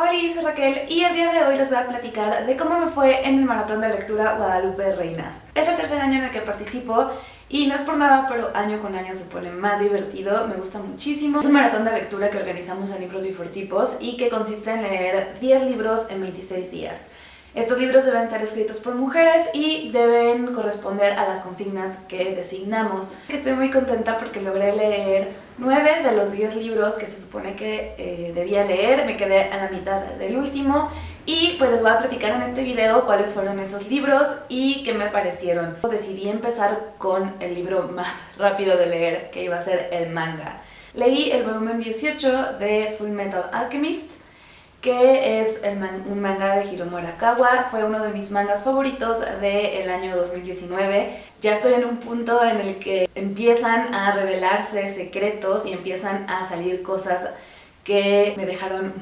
Hola, soy Raquel y el día de hoy les voy a platicar de cómo me fue en el maratón de lectura Guadalupe Reinas. Es el tercer año en el que participo y no es por nada, pero año con año se pone más divertido, me gusta muchísimo. Es un maratón de lectura que organizamos en Libros Bifortipos y que consiste en leer 10 libros en 26 días. Estos libros deben ser escritos por mujeres y deben corresponder a las consignas que designamos. Estoy muy contenta porque logré leer 9 de los 10 libros que se supone que debía leer. Me quedé a la mitad del último y pues les voy a platicar en este video cuáles fueron esos libros y qué me parecieron. Decidí empezar con el libro más rápido de leer, que iba a ser el manga. Leí el volumen 18 de Fullmetal Alchemist, que es un manga de Hiromu Arakawa. Fue uno de mis mangas favoritos del año 2019. Ya estoy en un punto en el que empiezan a revelarse secretos y empiezan a salir cosas que me dejaron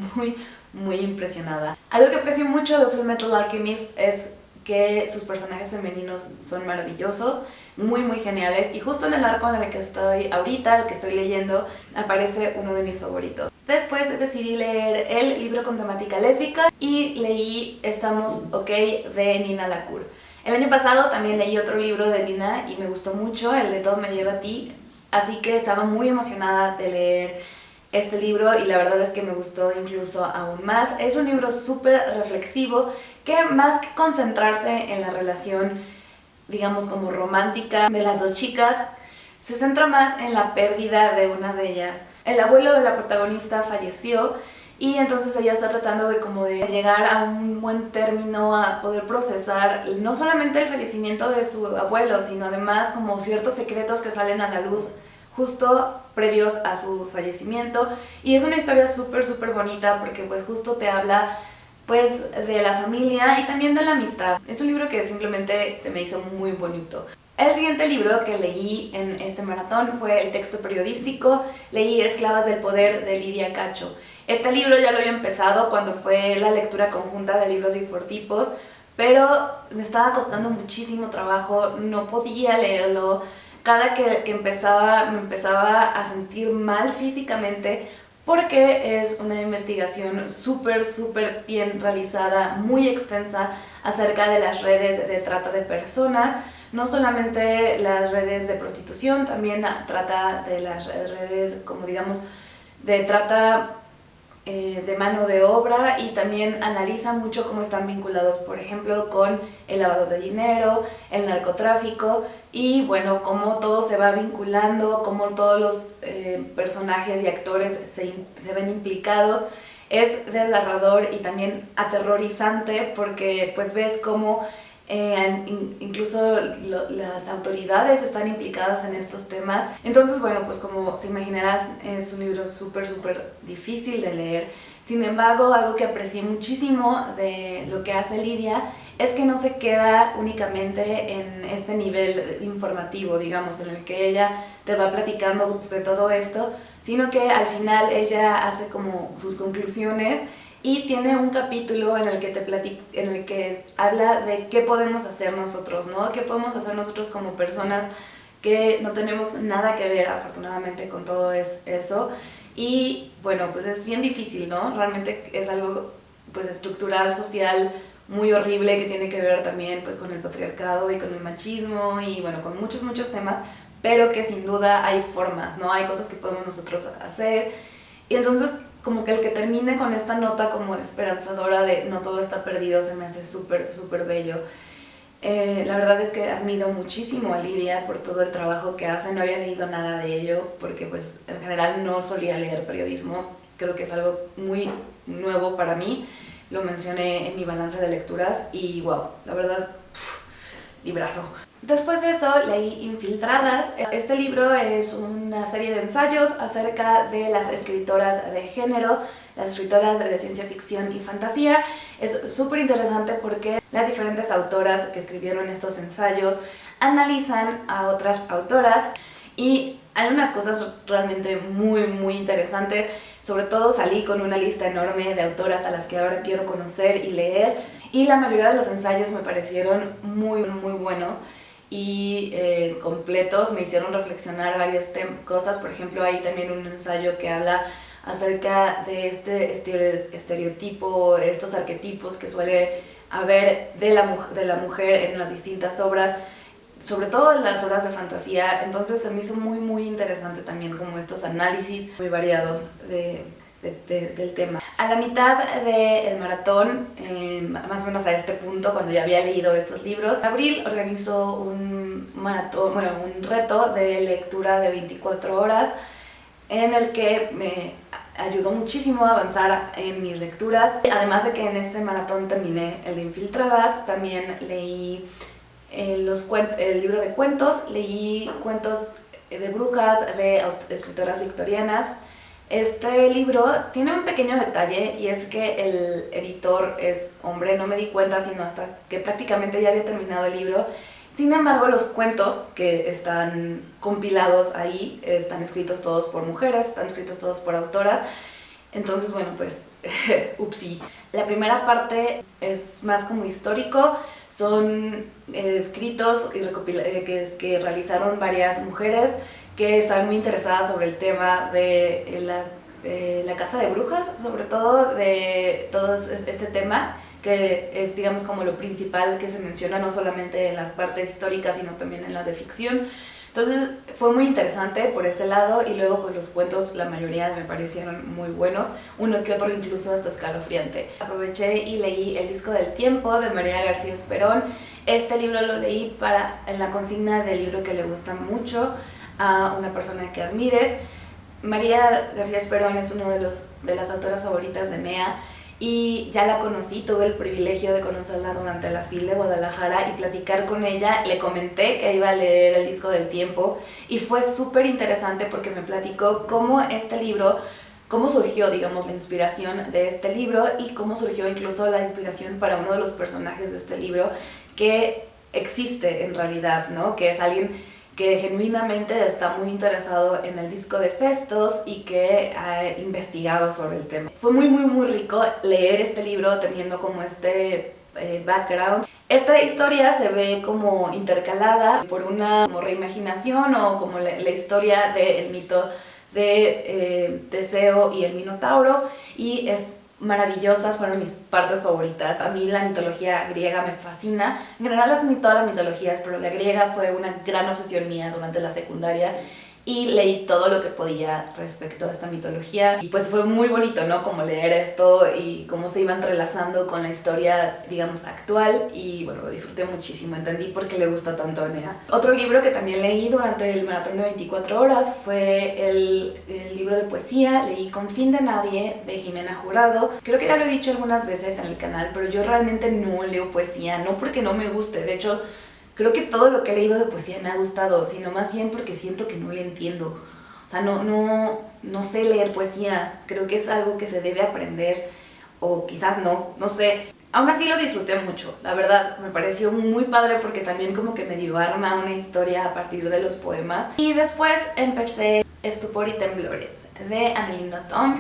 muy impresionada. Algo que aprecio mucho de Fullmetal Alchemist es que sus personajes femeninos son maravillosos, muy geniales, y justo en el arco en el que estoy ahorita, el que estoy leyendo, aparece uno de mis favoritos. Después decidí leer el libro con temática lésbica y leí Estamos OK de Nina Lacour. El año pasado también leí otro libro de Nina y me gustó mucho, el de Todo me lleva a ti, así que estaba muy emocionada de leer este libro y la verdad es que me gustó incluso aún más. Es un libro súper reflexivo que, más que concentrarse en la relación, digamos, como romántica de las dos chicas, se centra más en la pérdida de una de ellas. El abuelo de la protagonista falleció y entonces ella está tratando de llegar a un buen término, a poder procesar no solamente el fallecimiento de su abuelo, sino además como ciertos secretos que salen a la luz justo previos a su fallecimiento. Y es una historia súper bonita porque pues justo te habla pues de la familia y también de la amistad. Es un libro que simplemente se me hizo muy bonito. El siguiente libro que leí en este maratón fue el texto periodístico. Leí Esclavas del Poder de Lidia Cacho. Este libro ya lo había empezado cuando fue la lectura conjunta de Libros Bifortipos, pero me estaba costando muchísimo trabajo, no podía leerlo. Cada que empezaba me empezaba a sentir mal físicamente porque es una investigación súper bien realizada, muy extensa acerca de las redes de trata de personas. No solamente las redes de prostitución, también trata de las redes, como digamos, de trata de mano de obra, y también analiza mucho cómo están vinculados, por ejemplo, con el lavado de dinero, el narcotráfico, y bueno, cómo todo se va vinculando, cómo todos los personajes y actores se ven implicados. Es desgarrador y también aterrorizante porque pues ves cómo incluso las autoridades están implicadas en estos temas. Entonces bueno, pues como se imaginarás, es un libro súper difícil de leer. Sin embargo, algo que aprecié muchísimo de lo que hace Lidia es que no se queda únicamente en este nivel informativo, digamos, en el que ella te va platicando de todo esto, sino que al final ella hace como sus conclusiones y tiene un capítulo en el que habla de qué podemos hacer nosotros, ¿no? ¿Qué podemos hacer nosotros como personas que no tenemos nada que ver, afortunadamente, con todo eso? Y bueno, pues es bien difícil, ¿no? Realmente es algo pues estructural, social, muy horrible, que tiene que ver también pues con el patriarcado y con el machismo y bueno, con muchos temas, pero que sin duda hay formas, ¿no? Hay cosas que podemos nosotros hacer. Y entonces como que el que termine con esta nota como esperanzadora de no todo está perdido se me hace súper bello. La verdad es que admiro muchísimo a Lidia por todo el trabajo que hace. No había leído nada de ello porque pues en general no solía leer periodismo. Creo que es algo muy nuevo para mí. Lo mencioné en mi balance de lecturas y wow, la verdad, librazo. Después de eso leí Infiltradas. Este libro es una serie de ensayos acerca de las escritoras de género, las escritoras de ciencia ficción y fantasía. Es súper interesante porque las diferentes autoras que escribieron estos ensayos analizan a otras autoras y hay unas cosas realmente muy interesantes. Sobre todo salí con una lista enorme de autoras a las que ahora quiero conocer y leer, y la mayoría de los ensayos me parecieron muy buenos y completos. Me hicieron reflexionar varias cosas. Por ejemplo, hay también un ensayo que habla acerca de este estereotipo, estos arquetipos que suele haber de la mujer en las distintas obras, sobre todo en las obras de fantasía. Entonces se me hizo muy interesante también como estos análisis muy variados del tema. A la mitad del maratón, más o menos a este punto, cuando ya había leído estos libros, Abril organizó un maratón, bueno, un reto de lectura de 24 horas en el que me ayudó muchísimo a avanzar en mis lecturas. Además de que en este maratón terminé el de Infiltradas, también leí el libro de cuentos, leí cuentos de brujas de escritoras victorianas. Este libro tiene un pequeño detalle, y es que el editor es hombre. No me di cuenta sino hasta que prácticamente ya había terminado el libro. Sin embargo, los cuentos que están compilados ahí están escritos todos por mujeres, están escritos todos por autoras. Entonces, bueno, pues, upsí. La primera parte es más como histórico, son escritos que realizaron varias mujeres que estaban muy interesadas sobre el tema de la casa de brujas, sobre todo de todo este tema, que es, digamos, como lo principal que se menciona no solamente en las partes históricas, sino también en las de ficción. Entonces fue muy interesante por este lado, y luego pues los cuentos, la mayoría me parecieron muy buenos, uno que otro incluso hasta escalofriante. Aproveché y leí El disco del tiempo de María García Esperón. Este libro lo leí en la consigna del libro que le gusta mucho a una persona que admires. María García Esperón es una de las autoras favoritas de NEA, y ya la conocí, tuve el privilegio de conocerla durante la FIL de Guadalajara y platicar con ella. Le comenté que iba a leer El disco del tiempo, y fue súper interesante porque me platicó cómo este libro, cómo surgió, digamos, la inspiración de este libro, y cómo surgió incluso la inspiración para uno de los personajes de este libro, que existe en realidad, ¿no? Que es alguien que genuinamente está muy interesado en el disco de Festos y que ha investigado sobre el tema. Fue muy rico leer este libro teniendo como este background. Esta historia se ve como intercalada por una como reimaginación, o como la historia del mito de Teseo y el Minotauro, y es maravillosas, fueron mis partes favoritas. A mí la mitología griega me fascina, en general todas las mitologías, pero la griega fue una gran obsesión mía durante la secundaria, y leí todo lo que podía respecto a esta mitología, y pues fue muy bonito, ¿no? Como leer esto y cómo se iba entrelazando con la historia, digamos, actual, y bueno, lo disfruté muchísimo, entendí por qué le gusta tanto a Nea. Otro libro que también leí durante el maratón de 24 horas fue el libro de poesía. Leí Con fin de nadie de Jimena Jurado. Creo que ya lo he dicho algunas veces en el canal, pero yo realmente no leo poesía, no porque no me guste, de hecho creo que todo lo que he leído de poesía me ha gustado, sino más bien porque siento que no le entiendo. O sea, no sé leer poesía. Creo que es algo que se debe aprender, o quizás no sé. Aún así lo disfruté mucho, la verdad, me pareció muy padre porque también como que me dio arma una historia a partir de los poemas. Y después empecé Estupor y temblores de Amélie Nothomb.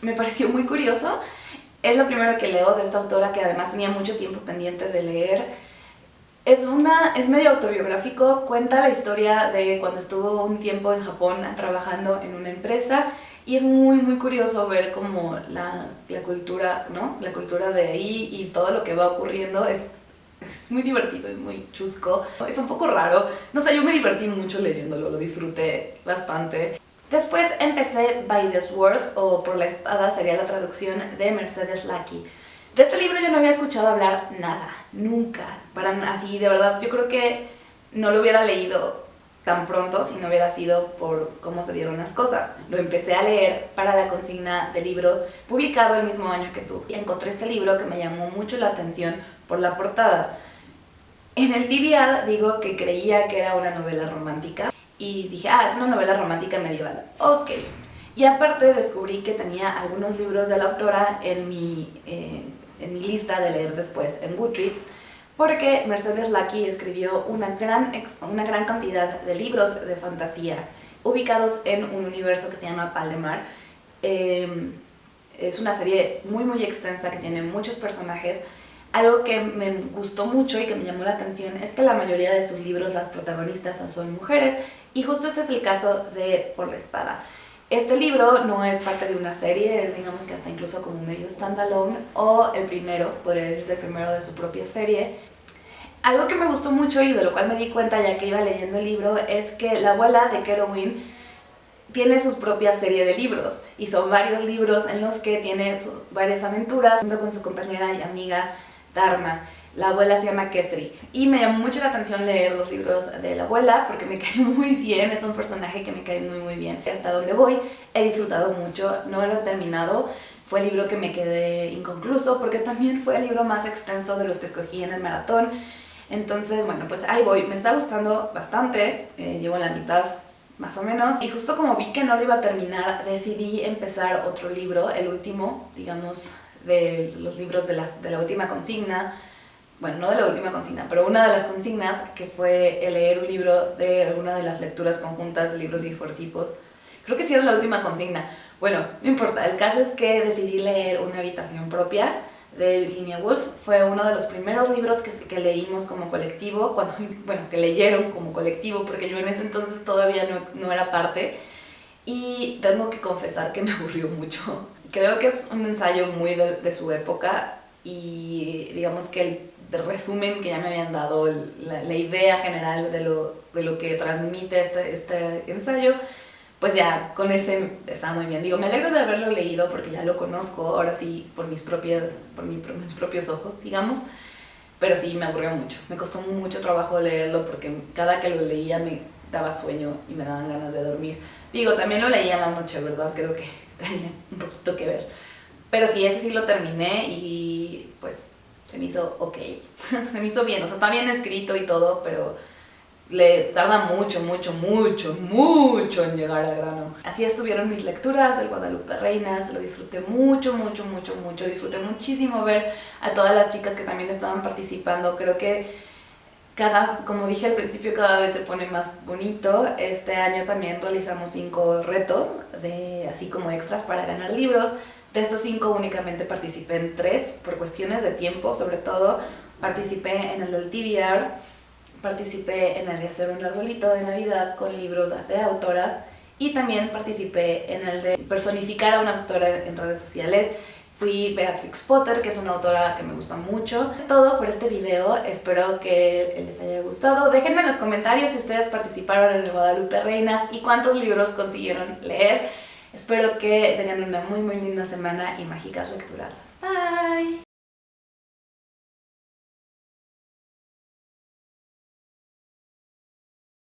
Me pareció muy curioso. Es lo primero que leo de esta autora, que además tenía mucho tiempo pendiente de leer. Es medio autobiográfico, cuenta la historia de cuando estuvo un tiempo en Japón trabajando en una empresa, y es muy curioso ver como la cultura, ¿no? La cultura de ahí y todo lo que va ocurriendo. Es muy divertido y muy chusco. Es un poco raro, no sé, yo me divertí mucho leyéndolo, lo disfruté bastante. Después empecé By the Sword, o Por la espada sería la traducción, de Mercedes Lackey. De este libro yo no había escuchado hablar nada, nunca, así de verdad. Yo creo que no lo hubiera leído tan pronto si no hubiera sido por cómo se dieron las cosas. Lo empecé a leer para la consigna del libro publicado el mismo año que tú. Y encontré este libro que me llamó mucho la atención por la portada. En el TBR digo que creía que era una novela romántica, y dije, es una novela romántica medieval, ok. Y aparte descubrí que tenía algunos libros de la autora en mi lista de leer después en Goodreads, porque Mercedes Lackey escribió una gran cantidad de libros de fantasía ubicados en un universo que se llama Paldemar. Es una serie muy extensa que tiene muchos personajes. Algo que me gustó mucho y que me llamó la atención es que la mayoría de sus libros las protagonistas son mujeres, y justo este es el caso de Por la espada. Este libro no es parte de una serie, es digamos que hasta incluso como medio standalone, o el primero, podría decirse el primero de su propia serie. Algo que me gustó mucho y de lo cual me di cuenta ya que iba leyendo el libro es que la abuela de Kerowin tiene su propia serie de libros y son varios libros en los que tiene varias aventuras junto con su compañera y amiga Dharma. La abuela se llama Kethri y me llamó mucho la atención leer los libros de la abuela porque me cae muy bien, es un personaje que me cae muy bien. Hasta donde voy he disfrutado mucho, no lo he terminado, fue el libro que me quedé inconcluso porque también fue el libro más extenso de los que escogí en el maratón. Entonces, bueno, pues ahí voy, me está gustando bastante, llevo la mitad más o menos, y justo como vi que no lo iba a terminar, decidí empezar otro libro, el último, digamos, de los libros de la última consigna. Bueno, no de la última consigna, pero una de las consignas, que fue el leer un libro de alguna de las lecturas conjuntas de libros bifortipos. Creo que sí era la última consigna. Bueno, no importa, el caso es que decidí leer Una habitación propia de Virginia Woolf. Fue uno de los primeros libros que leímos como colectivo, bueno, que leyeron como colectivo, porque yo en ese entonces todavía no era parte. Y tengo que confesar que me aburrió mucho. Creo que es un ensayo muy de su época y digamos que el resumen que ya me habían dado, la idea general de lo que transmite este ensayo, pues ya con ese estaba muy bien. Digo, me alegro de haberlo leído porque ya lo conozco, ahora sí, por mis propios ojos, digamos, pero sí, me aburrió mucho. Me costó mucho trabajo leerlo porque cada que lo leía me daba sueño y me daban ganas de dormir. Digo, también lo leía en la noche, ¿verdad? Creo que tenía un poquito que ver. Pero sí, ese sí lo terminé y pues se me hizo ok, se me hizo bien, o sea, está bien escrito y todo, pero le tarda mucho en llegar al grano. Así estuvieron mis lecturas del Guadalupe Reinas, lo disfruté mucho, disfruté muchísimo ver a todas las chicas que también estaban participando. Creo que como dije al principio, cada vez se pone más bonito. Este año también realizamos 5 retos, así como extras para ganar libros. De estos 5 únicamente participé en 3, por cuestiones de tiempo sobre todo. Participé en el del TBR, participé en el de hacer un arbolito de Navidad con libros de autoras y también participé en el de personificar a una autora en redes sociales. Fui Beatrix Potter, que es una autora que me gusta mucho. Es todo por este video, espero que les haya gustado. Déjenme en los comentarios si ustedes participaron en el Guadalupe Reinas y cuántos libros consiguieron leer. Espero que tengan una muy linda semana y mágicas lecturas. Bye!